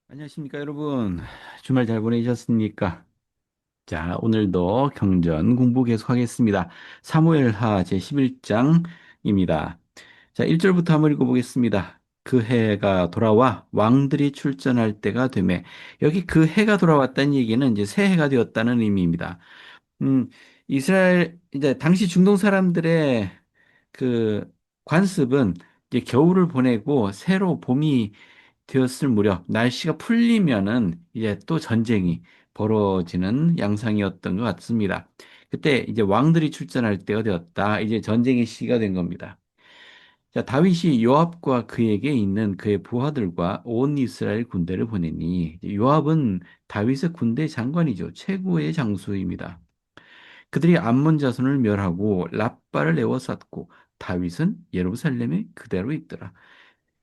안녕하십니까, 여러분. 주말 잘 보내셨습니까? 자, 오늘도 경전 공부 계속하겠습니다. 사무엘하 제11장입니다. 자, 1절부터 한번 읽어보겠습니다. 그 해가 돌아와 왕들이 출전할 때가 되매, 여기 그 해가 돌아왔다는 얘기는 이제 새해가 되었다는 의미입니다. 음, 이스라엘, 이제 당시 중동 사람들의 그 관습은 이제 겨울을 보내고 새로 봄이 되었을 무렵 날씨가 풀리면은 이제 또 전쟁이 벌어지는 양상이었던 것 같습니다. 그때 이제 왕들이 출전할 때가 되었다. 이제 전쟁의 시기가 된 겁니다. 자, 다윗이 요압과 그에게 있는 그의 부하들과 온 이스라엘 군대를 보내니 이제 요압은 다윗의 군대 장관이죠. 최고의 장수입니다. 그들이 암몬 자손을 멸하고 랍바를 에워쌌고 다윗은 예루살렘에 그대로 있더라.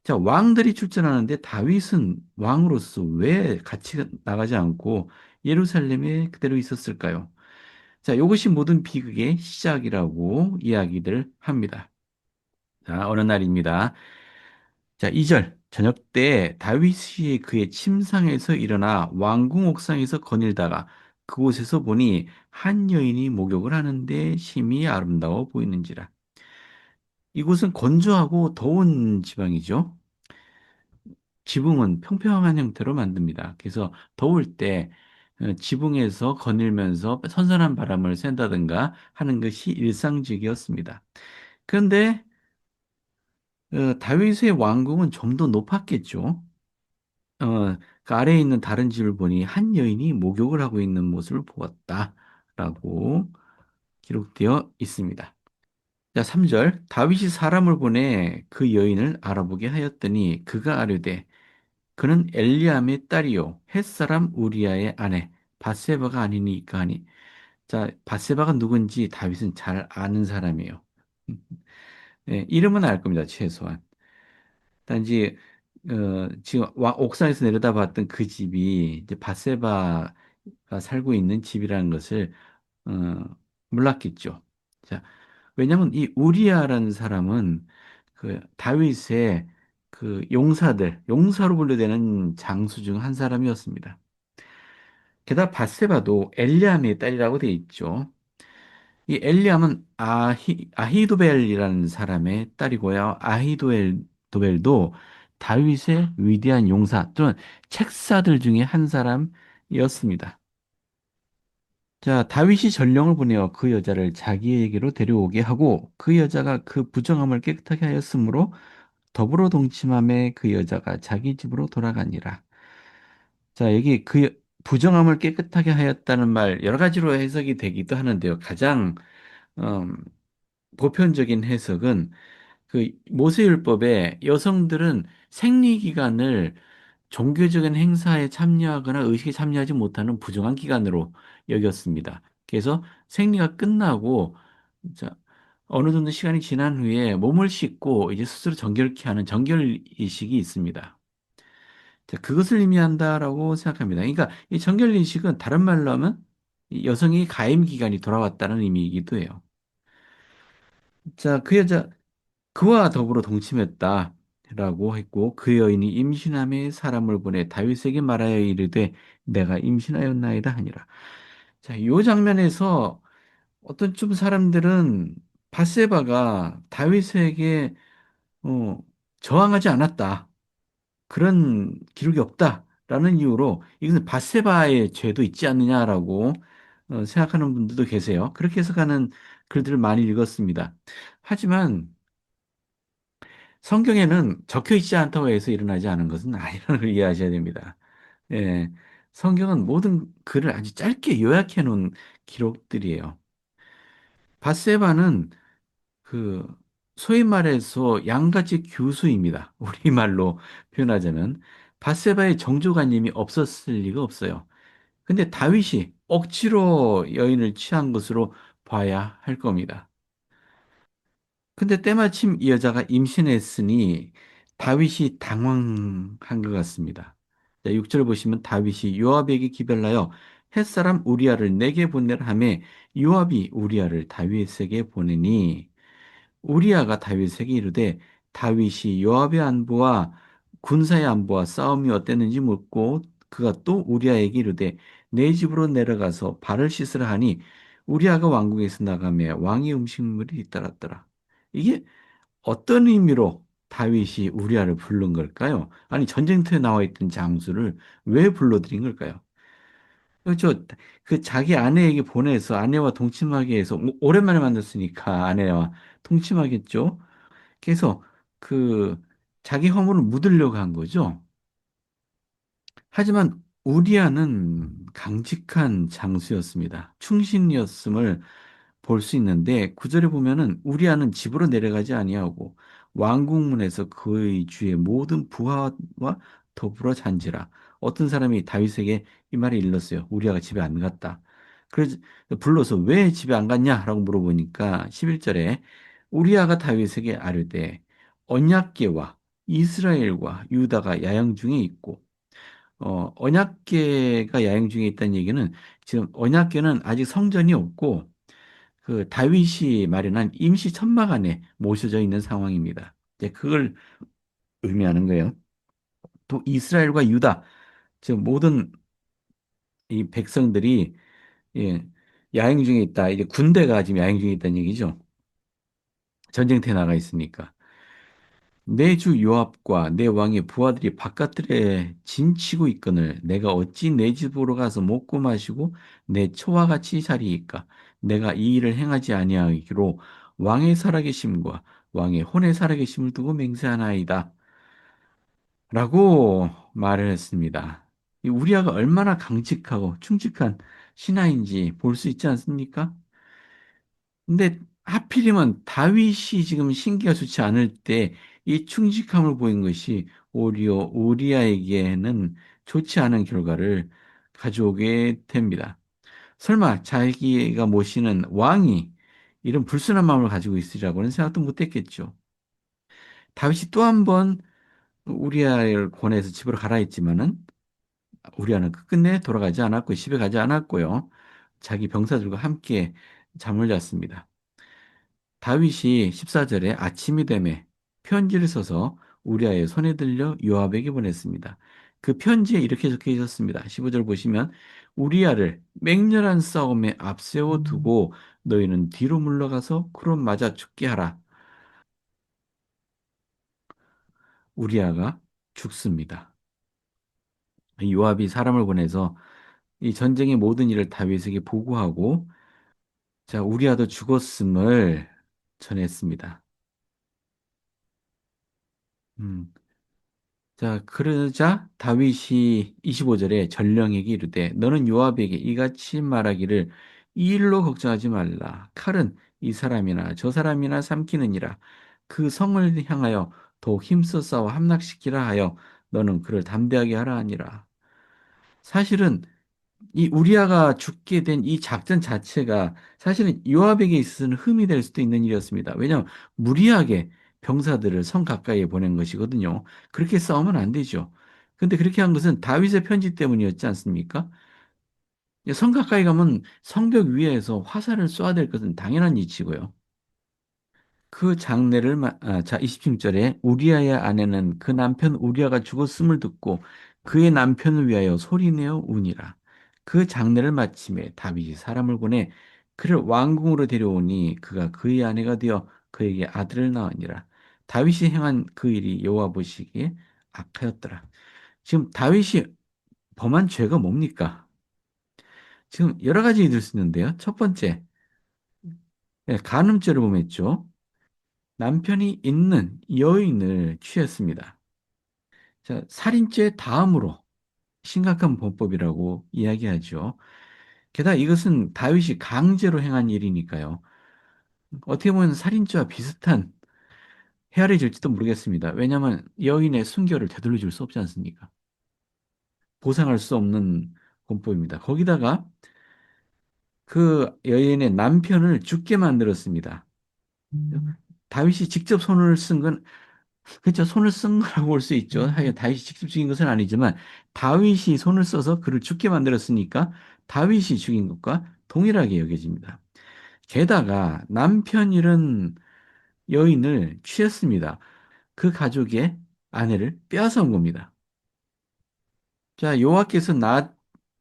자, 왕들이 출전하는데 다윗은 왕으로서 왜 같이 나가지 않고 예루살렘에 그대로 있었을까요? 자, 이것이 모든 비극의 시작이라고 이야기들 합니다. 자, 어느 날입니다. 자, 2절. 저녁 때 다윗이 그의 침상에서 일어나 왕궁 옥상에서 거닐다가 그곳에서 보니 한 여인이 목욕을 하는데 심히 아름다워 보이는지라. 이곳은 건조하고 더운 지방이죠. 지붕은 평평한 형태로 만듭니다. 그래서 더울 때 지붕에서 거닐면서 선선한 바람을 쐰다든가 하는 것이 일상적이었습니다. 그런데 다윗의 왕궁은 좀 더 높았겠죠. 그 아래에 있는 다른 집을 보니 한 여인이 목욕을 하고 있는 모습을 보았다라고 기록되어 있습니다. 자, 3절. 다윗이 사람을 보내 그 여인을 알아보게 하였더니 그가 아뢰되 그는 엘리암의 딸이요 햇사람 우리아의 아내 바세바가 아니니까 하니. 자, 바세바가 누군지 다윗은 잘 아는 사람이에요. 네, 이름은 알 겁니다, 최소한. 단지 지금 옥상에서 내려다봤던 그 집이 이제 바세바가 살고 있는 집이라는 것을 어, 몰랐겠죠. 자, 왜냐하면 이 우리아라는 사람은 그 다윗의 그 용사로 분류되는 장수 중 한 사람이었습니다. 게다가 바세바도 엘리암의 딸이라고 돼 있죠. 이 엘리암은 아히도벨이라는 사람의 딸이고요. 도벨도 다윗의 위대한 용사 또는 책사들 중에 한 사람이었습니다. 자, 다윗이 전령을 보내어 그 여자를 자기에게로 데려오게 하고 그 여자가 그 부정함을 깨끗하게 하였으므로 더불어 동침함에 그 여자가 자기 집으로 돌아가니라. 자, 여기 그 부정함을 깨끗하게 하였다는 말 여러 가지로 해석이 되기도 하는데요. 가장 음, 보편적인 해석은 그 모세율법에 여성들은 생리 기간을 종교적인 행사에 참여하거나 의식에 참여하지 못하는 부정한 기간으로 여겼습니다. 그래서 생리가 끝나고 자, 어느 정도 시간이 지난 후에 몸을 씻고 이제 스스로 정결케 하는 정결의식이 있습니다. 자, 그것을 의미한다라고 생각합니다. 그러니까 이 정결의식은 다른 말로 하면 이 여성의 가임 기간이 돌아왔다는 의미이기도 해요. 자, 그 여자 그와 더불어 동침했다라고 했고 그 여인이 임신함에 사람을 보내 다윗에게 말하여 이르되 내가 임신하였나이다 하니라. 자, 이 장면에서 어떤 좀 사람들은 바세바가 다윗에게 어, 저항하지 않았다. 그런 기록이 없다라는 이유로 이것은 바세바의 죄도 있지 않느냐라고 생각하는 분들도 계세요. 그렇게 해석하는 글들을 많이 읽었습니다. 하지만 성경에는 적혀 있지 않다고 해서 일어나지 않은 것은 아니라는 걸 이해하셔야 됩니다. 예, 성경은 모든 글을 아주 짧게 요약해 놓은 기록들이에요. 바세바는 그 소위 말해서 양가지 교수입니다. 우리말로 표현하자면 바세바의 정조간님이 없었을 리가 없어요. 근데 다윗이 억지로 여인을 취한 것으로 봐야 할 겁니다. 근데 때마침 이 여자가 임신했으니 다윗이 당황한 것 같습니다. 자, 6절 보시면 다윗이 요압에게 기별하여 햇사람 우리아를 내게 보내라 하매 요압이 우리아를 다윗에게 보내니 우리아가 다윗에게 이르되 다윗이 요압의 안부와 군사의 안보와 싸움이 어땠는지 묻고 그가 또 우리아에게 이르되 내 집으로 내려가서 발을 씻으라 하니 우리아가 왕궁에서 나가며 왕의 음식물이 뒤따랐더라. 이게 어떤 의미로 다윗이 우리아를 부른 걸까요? 아니 전쟁터에 나와 있던 장수를 왜 불러들인 걸까요? 그렇죠. 그 자기 아내에게 보내서 아내와 동침하게 해서 오랜만에 만났으니까 아내와 동침하겠죠. 그래서 그 자기 허물을 묻으려고 한 거죠. 하지만 우리아는 강직한 장수였습니다. 충신이었음을 볼 수 있는데 구절에 보면은 우리아는 집으로 내려가지 아니하고 왕궁문에서 그의 주의 모든 부하와 더불어 잔지라. 어떤 사람이 다윗에게 이 말을 일렀어요. 우리아가 집에 안 갔다. 그래서 불러서 왜 집에 안 갔냐라고 물어보니까 11절에 우리아가 다윗에게 아뢰되 언약궤와 이스라엘과 유다가 야영 중에 있고 언약궤가 야영 중에 있다는 얘기는 지금 언약궤는 아직 성전이 없고 그 다윗이 마련한 임시 천막 안에 모셔져 있는 상황입니다. 이제 그걸 의미하는 거예요. 또 이스라엘과 유다, 즉 모든 이 백성들이 예, 야행 중에 있다. 이제 군대가 지금 야행 중에 있다는 얘기죠. 전쟁터에 나가 있으니까. 내 주 요압과 내 왕의 부하들이 바깥들에 진치고 있거늘 내가 어찌 내 집으로 가서 먹고 마시고 내 처와 같이 자리이까 내가 이 일을 행하지 아니하기로 왕의 살아계심과 왕의 혼의 살아계심을 두고 맹세하나이다 라고 말을 했습니다. 이 우리아가 얼마나 강직하고 충직한 신하인지 볼 수 있지 않습니까? 근데 하필이면 다윗이 지금 신기가 좋지 않을 때 이 충직함을 보인 것이 오히려 우리아에게는 좋지 않은 결과를 가져오게 됩니다. 설마 자기가 모시는 왕이 이런 불순한 마음을 가지고 있으리라고는 생각도 못했겠죠. 다윗이 또 한 번 우리아를 권해서 집으로 가라 했지만은 우리아는 끝내 돌아가지 않았고 집에 가지 않았고요. 자기 병사들과 함께 잠을 잤습니다. 다윗이 14절에 아침이 되매 편지를 써서 우리아의 손에 들려 요압에게 보냈습니다. 그 편지에 이렇게 적혀 있었습니다. 15절 보시면 우리아를 맹렬한 싸움에 앞세워 두고 너희는 뒤로 물러가서 그로 맞아 죽게 하라. 우리아가 죽습니다. 요압이 사람을 보내서 이 전쟁의 모든 일을 다윗에게 보고하고 자 우리아도 죽었음을 전했습니다. 음. 자, 그러자 다윗이 25절에 전령에게 이르되 너는 요압에게 이같이 말하기를 이 일로 걱정하지 말라. 칼은 이 사람이나 저 사람이나 삼키느니라. 그 성을 향하여 더욱 힘써 싸워 함락시키라 하여 너는 그를 담대하게 하라 하니라. 사실은 이 우리아가 죽게 된 이 작전 자체가 사실은 요압에게 있어서는 흠이 될 수도 있는 일이었습니다. 왜냐하면 무리하게 병사들을 성 가까이에 보낸 것이거든요. 그렇게 싸우면 안 되죠. 근데 그렇게 한 것은 다윗의 편지 때문이었지 않습니까? 성 가까이 가면 성벽 위에서 화살을 쏘아야 될 것은 당연한 이치고요. 그 장례를 자 27절에 우리아의 아내는 그 남편 우리아가 죽었음을 듣고 그의 남편을 위하여 소리내어 우니라. 그 장례를 마침에 다윗이 사람을 보내 그를 왕궁으로 데려오니 그가 그의 아내가 되어 그에게 아들을 낳으니라. 다윗이 행한 그 일이 여호와 보시기에 악하였더라. 지금 다윗이 범한 죄가 뭡니까? 지금 여러 가지 있을 수 있는데요. 첫 번째, 간음죄를 범했죠. 남편이 있는 여인을 취했습니다. 자, 살인죄 다음으로 심각한 범법이라고 이야기하죠. 게다가 이것은 다윗이 강제로 행한 일이니까요. 어떻게 보면 살인죄와 비슷한 헤아려질지도 모르겠습니다. 왜냐하면 여인의 순결을 되돌려 줄 수 없지 않습니까? 보상할 수 없는 범법입니다. 거기다가 그 여인의 남편을 죽게 만들었습니다. 다윗이 직접 손을 쓴 건 그렇죠. 손을 쓴 거라고 볼 수 있죠. 하여 다윗이 직접 죽인 것은 아니지만 다윗이 손을 써서 그를 죽게 만들었으니까 다윗이 죽인 것과 동일하게 여겨집니다. 게다가 남편 잃은 여인을 취했습니다. 그 가족의 아내를 빼앗아온 겁니다. 자, 여호와께서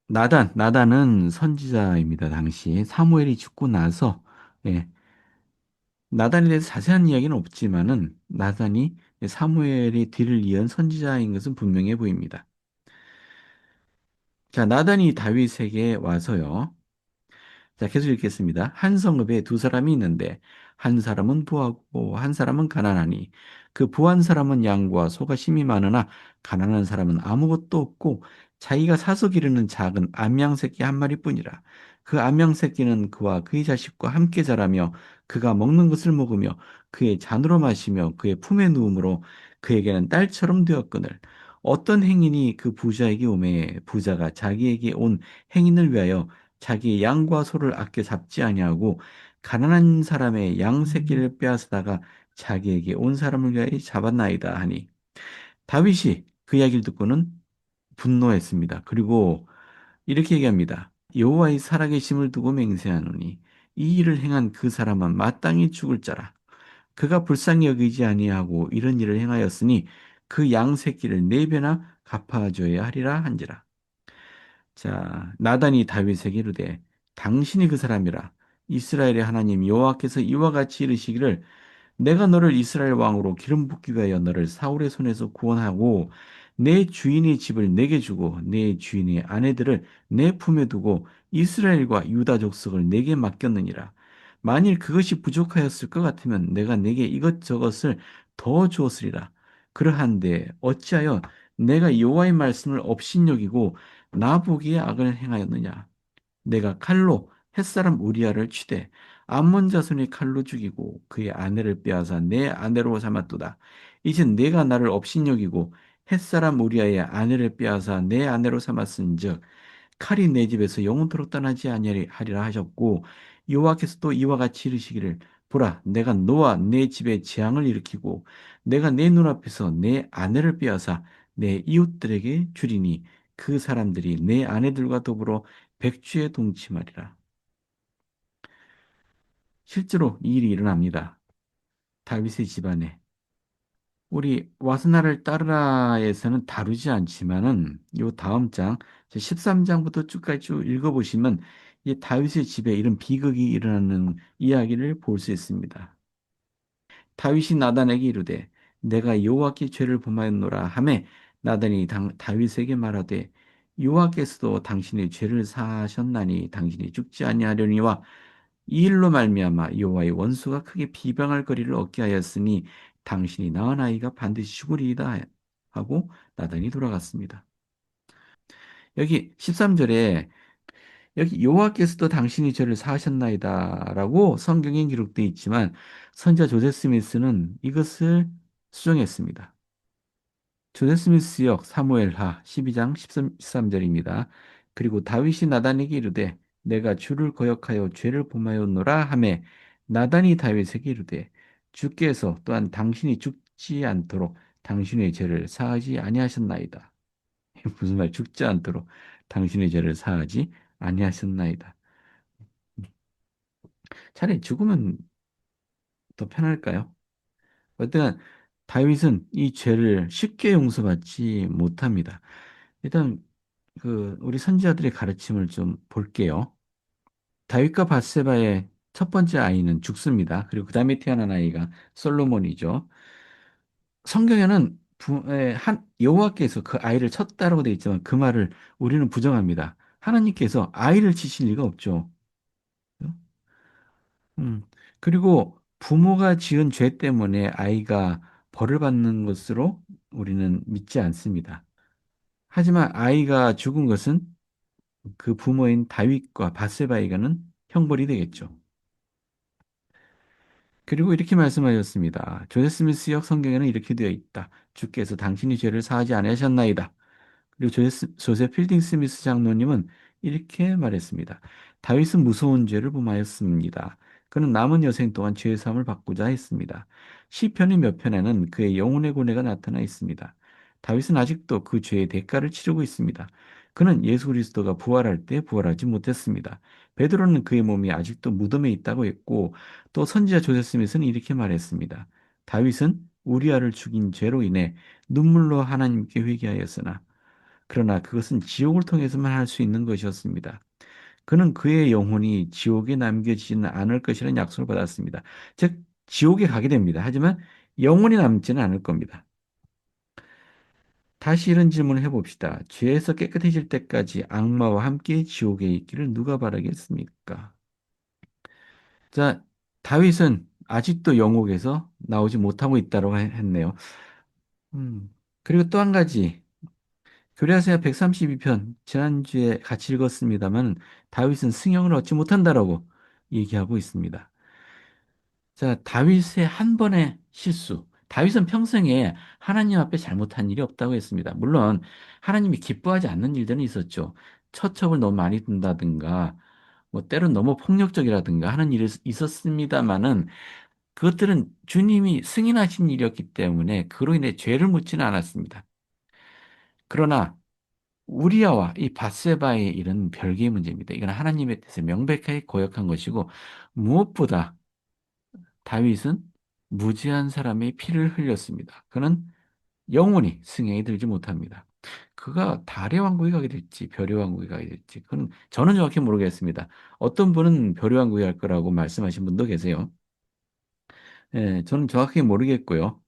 나단은 선지자입니다. 당시 사무엘이 죽고 나서 예, 나단에 대해서 자세한 이야기는 없지만은 나단이 사무엘의 뒤를 이은 선지자인 것은 분명해 보입니다. 자, 나단이 다윗에게 와서요. 자, 계속 읽겠습니다. 한 성읍에 두 사람이 있는데 한 사람은 부하고 한 사람은 가난하니 그 부한 사람은 양과 소가 심이 많으나 가난한 사람은 아무것도 없고 자기가 사서 기르는 작은 암양 새끼 한 마리뿐이라. 그 암양 새끼는 그와 그의 자식과 함께 자라며 그가 먹는 것을 먹으며 그의 잔으로 마시며 그의 품에 누움으로 그에게는 딸처럼 되었거늘. 어떤 행인이 그 부자에게 오매 부자가 자기에게 온 행인을 위하여 자기 양과 소를 아껴 잡지 아니하고 가난한 사람의 양 새끼를 빼앗다가 자기에게 온 사람을 위하여 잡았나이다 하니 다윗이 그 이야기를 듣고는 분노했습니다. 그리고 이렇게 얘기합니다. 여호와의 살아계심을 두고 맹세하노니 이 일을 행한 그 사람은 마땅히 죽을 자라. 그가 불쌍히 여기지 아니하고 이런 일을 행하였으니 그 양 새끼를 네 배나 갚아줘야 하리라 한지라. 자, 나단이 다윗에게 이르되 당신이 그 사람이라. 이스라엘의 하나님 여호와께서 이와 같이 이르시기를 내가 너를 이스라엘 왕으로 기름 붓기 위하여 너를 사울의 손에서 구원하고 내 주인의 집을 내게 주고 내 주인의 아내들을 내 품에 두고 이스라엘과 유다 족속을 내게 맡겼느니라. 만일 그것이 부족하였을 것 같으면 내가 내게 이것저것을 더 주었으리라. 그러한데 어찌하여 내가 여호와의 말씀을 업신여기고 나 보기에 악을 행하였느냐? 내가 칼로 햇사람 우리아를 치되 암몬 자손의 칼로 죽이고 그의 아내를 빼앗아 내 아내로 삼았도다. 이제 내가 나를 업신여기고 햇사람 우리아의 아내를 빼앗아 내 아내로 삼았은즉 칼이 내 집에서 영원토록 떠나지 아니하리라 하셨고 여호와께서 또 이와 같이 이르시기를 보라 내가 너와 내 집에 재앙을 일으키고 내가 내 눈앞에서 내 아내를 빼앗아 내 이웃들에게 주리니 그 사람들이 내 아내들과 더불어 백주에 동침하리라. 실제로 이 일이 일어납니다. 다윗의 집안에. 우리 와스나를 따르라에서는 다루지 않지만은 요 다음 장 13장부터 쭉까지 쭉 읽어보시면 이 다윗의 집에 이런 비극이 일어나는 이야기를 볼 수 있습니다. 다윗이 나단에게 이르되 내가 여호와께 죄를 범하였노라 하매 나단이 다윗에게 말하되 여호와께서도 당신의 죄를 사하셨나니 당신이 죽지 아니하려니와 이 일로 말미암아 여호와의 원수가 크게 비방할 거리를 얻게 하였으니 당신이 낳은 아이가 반드시 죽으리이다 하고 나단이 돌아갔습니다. 여기 13절에 여기 여호와께서도 당신이 죄를 사하셨나이다라고 성경에 기록되어 있지만 선지자 조세 스미스는 이것을 수정했습니다. 조세 스미스역 사무엘하 12장 13절입니다. 그리고 다윗이 나단에게 이르되 내가 주를 거역하여 죄를 범하였노라 하매 나단이 다윗에게 이르되 주께서 또한 당신이 죽지 않도록 당신의 죄를 사하지 아니하셨나이다. 무슨 말 죽지 않도록 당신의 죄를 사하지 아니하셨나이다. 차라리 죽으면 더 편할까요? 어쨌든 다윗은 이 죄를 쉽게 용서받지 못합니다. 일단 그 우리 선지자들의 가르침을 좀 볼게요. 다윗과 바세바의 첫 번째 아이는 죽습니다. 그리고 그 다음에 태어난 아이가 솔로몬이죠. 성경에는 한 여호와께서 그 아이를 쳤다라고 되어 있지만 그 말을 우리는 부정합니다. 하나님께서 아이를 치실 리가 없죠. 음. 그리고 부모가 지은 죄 때문에 아이가 벌을 받는 것으로 우리는 믿지 않습니다. 하지만 아이가 죽은 것은 그 부모인 다윗과 바세바에게는 형벌이 되겠죠. 그리고 이렇게 말씀하셨습니다. 조세 스미스역 성경에는 이렇게 되어 있다. 주께서 당신이 죄를 사하지 않으셨나이다. 그리고 조세 필딩 스미스 장로님은 이렇게 말했습니다. 다윗은 무서운 죄를 범하였습니다. 그는 남은 여생 동안 죄의 사함을 받고자 했습니다. 시편의 몇 편에는 그의 영혼의 고뇌가 나타나 있습니다. 다윗은 아직도 그 죄의 대가를 치르고 있습니다. 그는 예수 그리스도가 부활할 때 부활하지 못했습니다. 베드로는 그의 몸이 아직도 무덤에 있다고 했고 또 선지자 조세 스미스는 이렇게 말했습니다. 다윗은 우리아를 죽인 죄로 인해 눈물로 하나님께 회개하였으나 그러나 그것은 지옥을 통해서만 할 수 있는 것이었습니다. 그는 그의 영혼이 지옥에 남겨지지는 않을 것이라는 약속을 받았습니다. 즉, 지옥에 가게 됩니다. 하지만 영혼이 남지는 않을 겁니다. 다시 이런 질문을 해봅시다. 죄에서 깨끗해질 때까지 악마와 함께 지옥에 있기를 누가 바라겠습니까? 자, 다윗은 아직도 영옥에서 나오지 못하고 있다고 했네요. 그리고 또 한 가지, 교리하세요 132편, 지난주에 같이 읽었습니다만, 다윗은 승형을 얻지 못한다라고 얘기하고 있습니다. 자, 다윗의 한 번의 실수. 다윗은 평생에 하나님 앞에 잘못한 일이 없다고 했습니다. 물론, 하나님이 기뻐하지 않는 일들은 있었죠. 처첩을 너무 많이 둔다든가, 뭐, 때론 너무 폭력적이라든가 하는 일이 있었습니다만은, 그것들은 주님이 승인하신 일이었기 때문에 그로 인해 죄를 묻지는 않았습니다. 그러나 우리아와 이 밧세바의 일은 별개의 문제입니다. 이건 하나님의 뜻을 명백하게 거역한 것이고 무엇보다 다윗은 무지한 사람의 피를 흘렸습니다. 그는 영원히 승행에 들지 못합니다. 그가 달의 왕국에 가게 될지 별의 왕국에 가게 될지 그건 저는 정확히 모르겠습니다. 어떤 분은 별의 왕국에 갈 거라고 말씀하신 분도 계세요. 예, 저는 정확히 모르겠고요.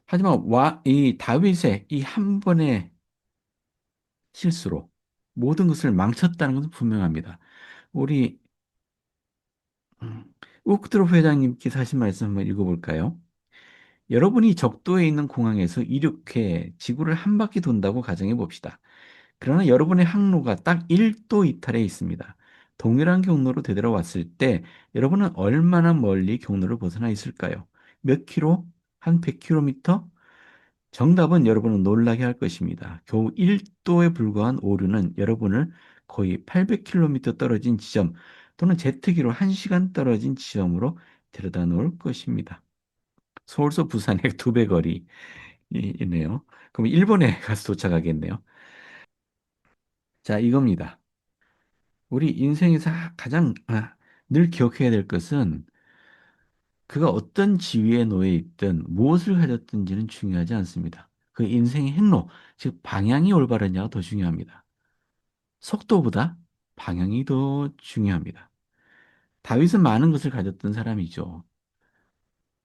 하지만 이 다윗의 이 한 번의 실수로 모든 것을 망쳤다는 것은 분명합니다. 우리 음, 우크드로프 회장님께서 하신 말씀 한번 읽어볼까요? 여러분이 적도에 있는 공항에서 이륙해 지구를 한 바퀴 돈다고 가정해 봅시다. 그러나 여러분의 항로가 딱 1도 이탈해 있습니다. 동일한 경로로 되돌아왔을 때 여러분은 얼마나 멀리 경로를 벗어나 있을까요? 몇 킬로? 한 100km? 정답은 여러분을 놀라게 할 것입니다. 겨우 1도에 불과한 오류는 여러분을 거의 800km 떨어진 지점 또는 제트기로 1시간 떨어진 지점으로 데려다 놓을 것입니다. 서울서 부산의 2배 거리이네요. 그럼 일본에 가서 도착하겠네요. 자, 이겁니다. 우리 인생에서 가장 늘 기억해야 될 것은 그가 어떤 지위에 놓여 있든 무엇을 가졌든지는 중요하지 않습니다. 그 인생의 행로, 즉 방향이 올바르냐가 더 중요합니다. 속도보다 방향이 더 중요합니다. 다윗은 많은 것을 가졌던 사람이죠.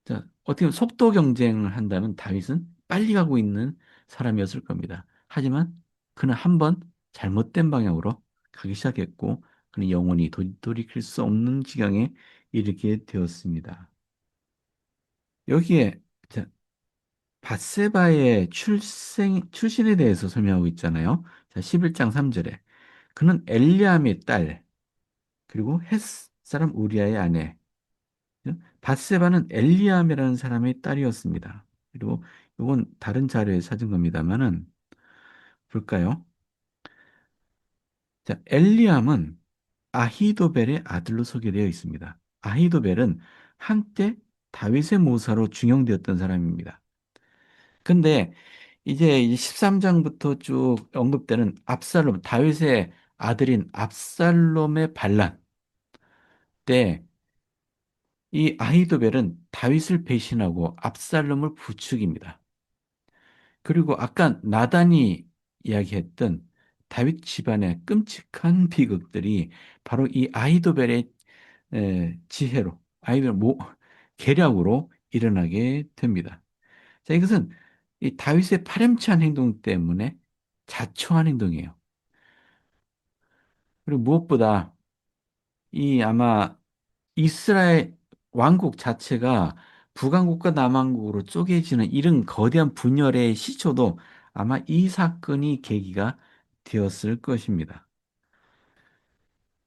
자, 어떻게 보면 속도 경쟁을 한다면 다윗은 빨리 가고 있는 사람이었을 겁니다. 하지만 그는 한 번 잘못된 방향으로 가기 시작했고 그는 영원히 돌이킬 수 없는 지경에 이르게 되었습니다. 여기에 자, 밧세바의 출신에 대해서 설명하고 있잖아요. 자, 11장 3절에 그는 엘리암의 딸 그리고 헷 사람 우리아의 아내 밧세바는 엘리암이라는 사람의 딸이었습니다. 그리고 이건 다른 자료에 찾은 겁니다만은 볼까요? 자, 엘리암은 아히도벨의 아들로 소개되어 있습니다. 아히도벨은 한때 다윗의 모사로 중용되었던 사람입니다. 근데 이제 13장부터 쭉 언급되는 압살롬, 다윗의 아들인 압살롬의 반란 때 이 아히도벨은 다윗을 배신하고 압살롬을 부추깁니다. 그리고 아까 나단이 이야기했던 다윗 집안의 끔찍한 비극들이 바로 이 아히도벨의 지혜로, 아히도벨 계략으로 일어나게 됩니다. 자, 이것은 이 다윗의 파렴치한 행동 때문에 자초한 행동이에요. 그리고 무엇보다 이 아마 이스라엘 왕국 자체가 북왕국과 남왕국으로 쪼개지는 이런 거대한 분열의 시초도 아마 이 사건이 계기가 되었을 것입니다.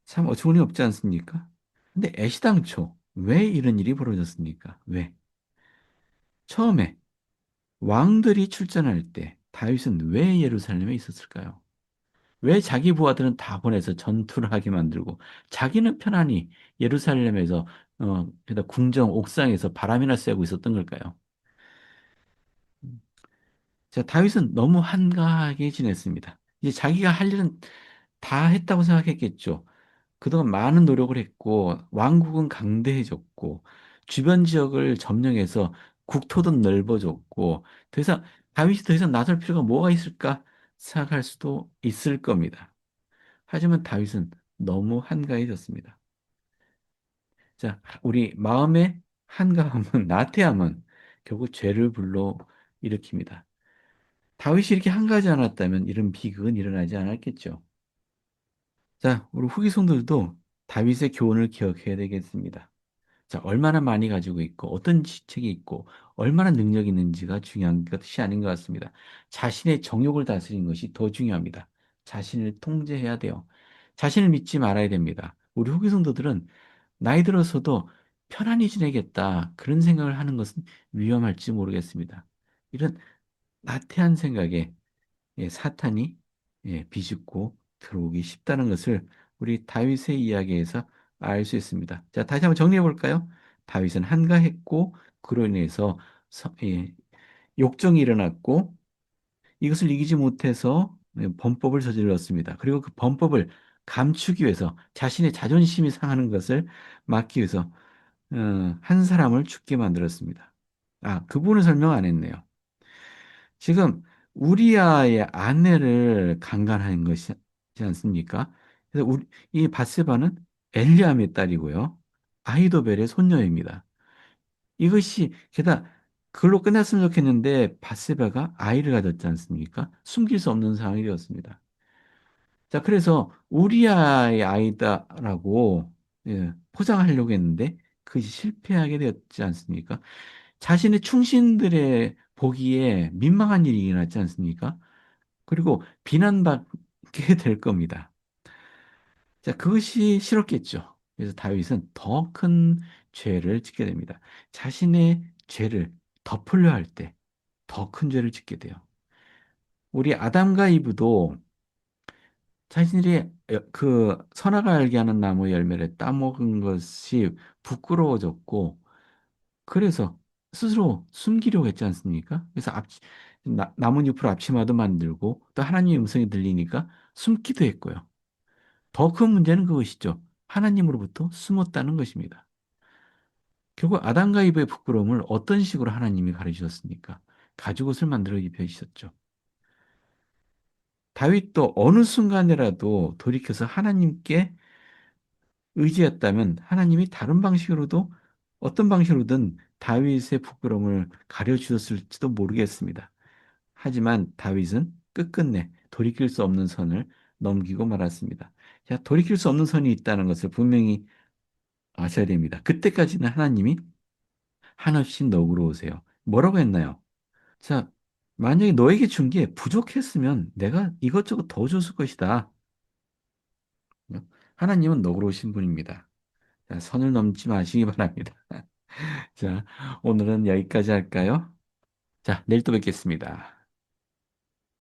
참 어처구니 없지 않습니까? 근데 애시당초 왜 이런 일이 벌어졌습니까? 왜? 처음에 왕들이 출전할 때 다윗은 왜 예루살렘에 있었을까요? 왜 자기 부하들은 다 보내서 전투를 하게 만들고 자기는 편안히 예루살렘에서 그다 궁정 옥상에서 바람이나 쐬고 있었던 걸까요? 자, 다윗은 너무 한가하게 지냈습니다. 이제 자기가 할 일은 다 했다고 생각했겠죠. 그동안 많은 노력을 했고 왕국은 강대해졌고 주변 지역을 점령해서 국토도 넓어졌고, 더 이상, 다윗이 더 이상 나설 필요가 뭐가 있을까 생각할 수도 있을 겁니다. 하지만 다윗은 너무 한가해졌습니다. 자, 우리 마음의 한가함은, 나태함은 결국 죄를 불러 일으킵니다. 다윗이 이렇게 한가하지 않았다면 이런 비극은 일어나지 않았겠죠. 자, 우리 후기 성도들도 다윗의 교훈을 기억해야 되겠습니다. 자, 얼마나 많이 가지고 있고, 어떤 지책이 있고, 얼마나 능력이 있는지가 중요한 것이 아닌 것 같습니다. 자신의 정욕을 다스리는 것이 더 중요합니다. 자신을 통제해야 돼요. 자신을 믿지 말아야 됩니다. 우리 후기 성도들은 나이 들어서도 편안히 지내겠다. 그런 생각을 하는 것은 위험할지 모르겠습니다. 이런 나태한 생각에 사탄이 비집고 들어오기 쉽다는 것을 우리 다윗의 이야기에서 알 수 있습니다. 자, 다시 한번 정리해 볼까요? 다윗은 한가했고 그로 인해서 욕정이 일어났고 이것을 이기지 못해서 범법을 저질렀습니다. 그리고 그 범법을 감추기 위해서 자신의 자존심이 상하는 것을 막기 위해서 한 사람을 죽게 만들었습니다. 아, 그분을 설명 안 했네요. 지금 우리아의 아내를 강간한 것이지 않습니까? 그래서 이 바세바는 엘리암의 딸이고요. 아히도벨의 손녀입니다. 이것이 게다가 그걸로 끝났으면 좋겠는데 바세바가 아이를 가졌지 않습니까? 숨길 수 없는 상황이 되었습니다. 자, 그래서 우리아의 아이다라고 포장하려고 했는데 그것이 실패하게 되었지 않습니까? 자신의 충신들의 보기에 민망한 일이 일어났지 않습니까? 그리고 비난받게 될 겁니다. 자, 그것이 싫었겠죠. 그래서 다윗은 더 큰 죄를 짓게 됩니다. 자신의 죄를 덮으려 할 때 더 큰 죄를 짓게 돼요. 우리 아담과 이브도 자신들이 그 선악을 알게 하는 나무 열매를 따먹은 것이 부끄러워졌고 그래서 스스로 숨기려고 했지 않습니까? 그래서 나뭇잎으로 앞치마도 만들고 또 하나님의 음성이 들리니까 숨기도 했고요. 더 큰 문제는 그것이죠. 하나님으로부터 숨었다는 것입니다. 결국 아담과 이브의 부끄러움을 어떤 식으로 하나님이 가르치셨습니까? 가죽옷을 만들어 입혀주셨죠. 다윗도 어느 순간이라도 돌이켜서 하나님께 의지했다면 하나님이 다른 방식으로도 어떤 방식으로든 다윗의 부끄러움을 가려주셨을지도 모르겠습니다. 하지만 다윗은 끝끝내 돌이킬 수 없는 선을 넘기고 말았습니다. 자, 돌이킬 수 없는 선이 있다는 것을 분명히 아셔야 됩니다. 그때까지는 하나님이 한없이 너그러우세요. 뭐라고 했나요? 자, 만약에 너에게 준 게 부족했으면 내가 이것저것 더 줬을 것이다. 하나님은 너그러우신 분입니다. 자, 선을 넘지 마시기 바랍니다. 자, 오늘은 여기까지 할까요? 자, 내일 또 뵙겠습니다.